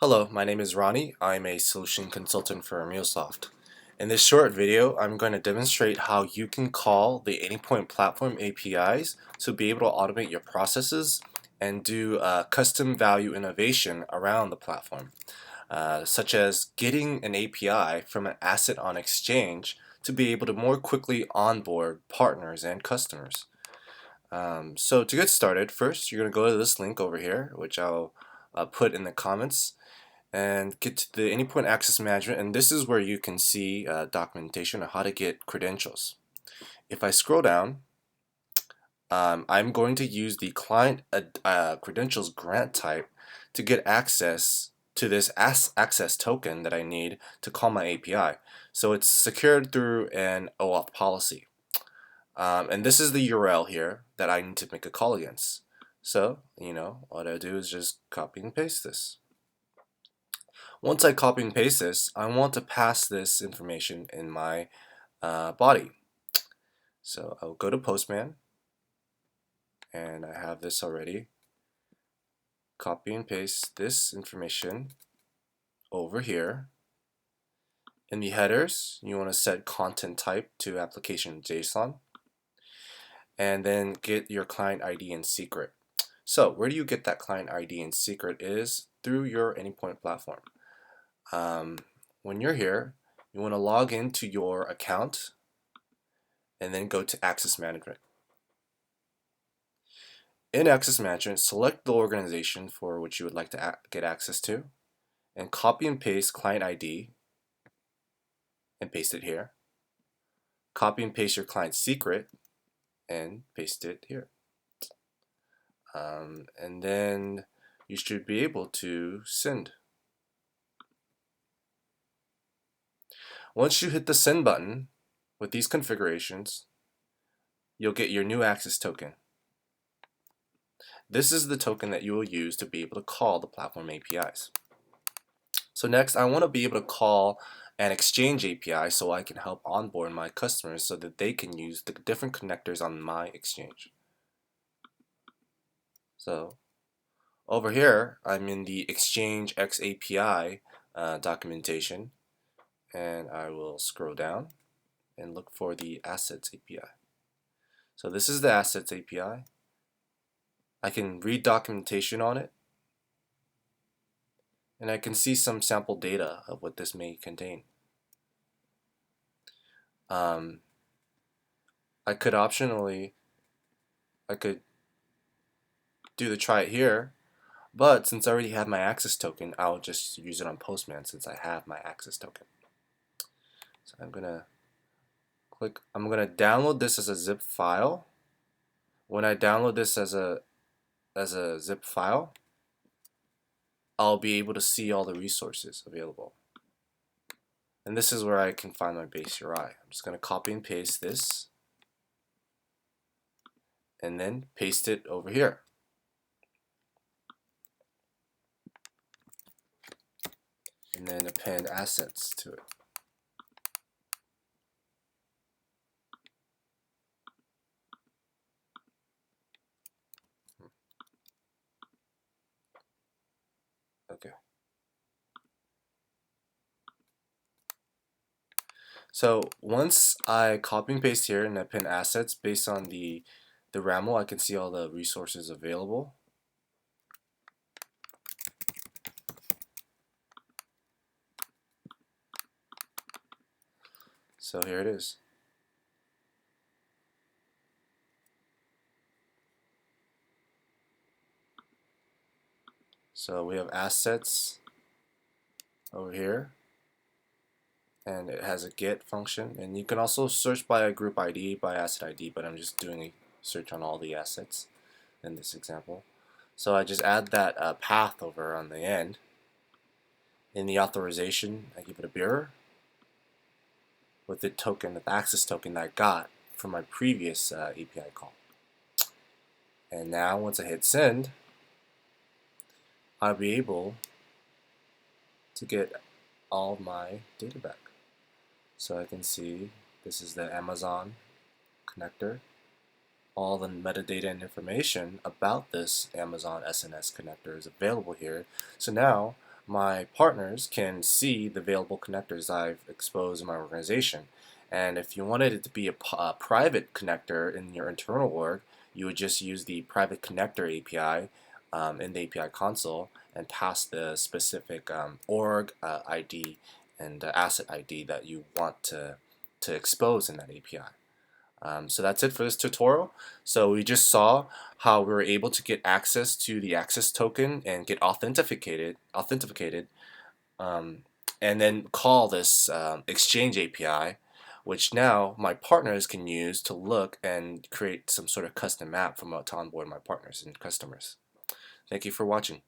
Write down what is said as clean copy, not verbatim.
Hello, my name is Ronnie. I'm a solution consultant for Mulesoft. In this short video, I'm going to demonstrate how you can call the Anypoint platform APIs to be able to automate your processes and do custom value innovation around the platform, such as getting an API from an asset on exchange to be able to more quickly onboard partners and customers. So to get started, first you're going to go to this link over here, which I'll put in the comments, and get to the Anypoint Access Management, and this is where you can see documentation on how to get credentials. If I scroll down, I'm going to use the client credentials grant type to get access to this access token that I need to call my API. So it's secured through an OAuth policy. And this is the URL here that I need to make a call against. So, what I do is just copy and paste this. Once I copy and paste this, I want to pass this information in my body. So I'll go to Postman, and I have this already. Copy and paste this information over here. In the headers, you want to set content type to application JSON, and then get your client ID and secret. So where do you get that client ID and secret is through your Anypoint platform. When you're here, you want to log into your account and then go to Access Management. In Access Management, select the organization for which you would like to get access to, and copy and paste client ID and paste it here. Copy and paste your client secret and paste it here. And then you should be able to send. Once you hit the send button with these configurations, you'll get your new access token. This is the token that you will use to be able to call the platform APIs. So next, I want to be able to call an exchange API so I can help onboard my customers so that they can use the different connectors on my exchange. So over here, I'm in the Exchange X API documentation, and I will scroll down and look for the Assets API. So this is the Assets API. I can read documentation on it, and I can see some sample data of what this may contain. I could optionally, I could do the try it here, but since I already have my access token, I'll just use it on Postman since I have my access token. So I'm gonna download this as a zip file. When I download this as a zip file, I'll be able to see all the resources available. And this is where I can find my base URI. I'm just gonna copy and paste this and then paste it over here. And then append assets to it. Okay. So once I copy and paste here and append assets based on the RAML, I can see all the resources available. So here it is. So we have assets over here, and it has a get function, and you can also search by a group ID, by asset ID, but I'm just doing a search on all the assets in this example. So I just add that path over on the end. In the authorization, I give it a bearer with the token, the access token that I got from my previous API call. And now once I hit send, I'll be able to get all my data back. So I can see this is the Amazon connector. All the metadata and information about this Amazon SNS connector is available here. So now my partners can see the available connectors I've exposed in my organization. And if you wanted it to be a private connector in your internal org, you would just use the private connector API in the API console and pass the specific org ID and asset ID that you want to expose in that API. So that's it for this tutorial. So we just saw how we were able to get access to the access token and get authenticated, um, and then call this exchange API, which now my partners can use to look and create some sort of custom map to onboard my partners and customers. Thank you for watching.